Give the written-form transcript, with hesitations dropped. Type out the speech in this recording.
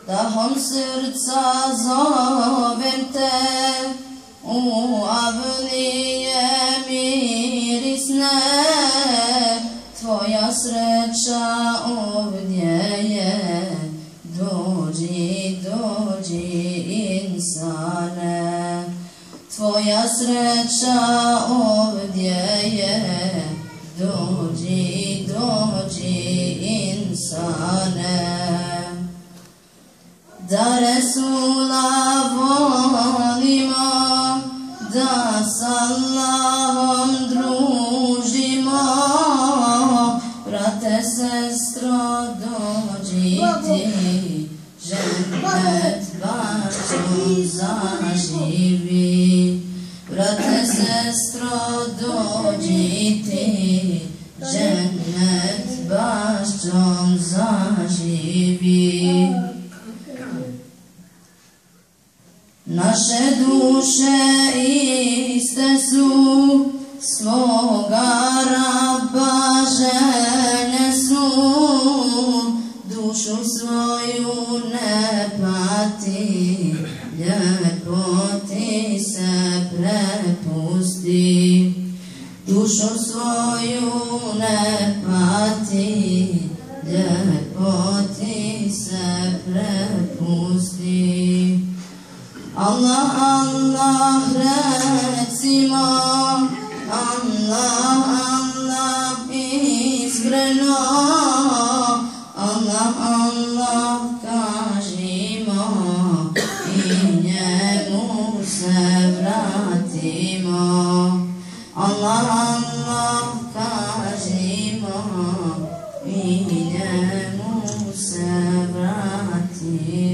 Dahom srca zovem te, u avlije mirisne, tvoja sreća ovdje je, dođi, dođi insane. Tvoja sreća ovdje je, dođi, dođi insane. Da Resula volimo, da s Allahom družimo, brate, sestro, dođi ti, ženet bačom zaživi. Brate, sestro, dođi ti, ženet bačom zaživi. Naše duše iste su, svoga Rabba željne su, dušu svoju ne pati, ljepoti se prepusti. Dušu svoju ne pati, ljepoti se prepusti. Allah, Allah recimo, Allah, Allah iskreno, Allah, Allah kažimo i njemu se vratimo. Allah, Allah kažimo i njemu se vratimo.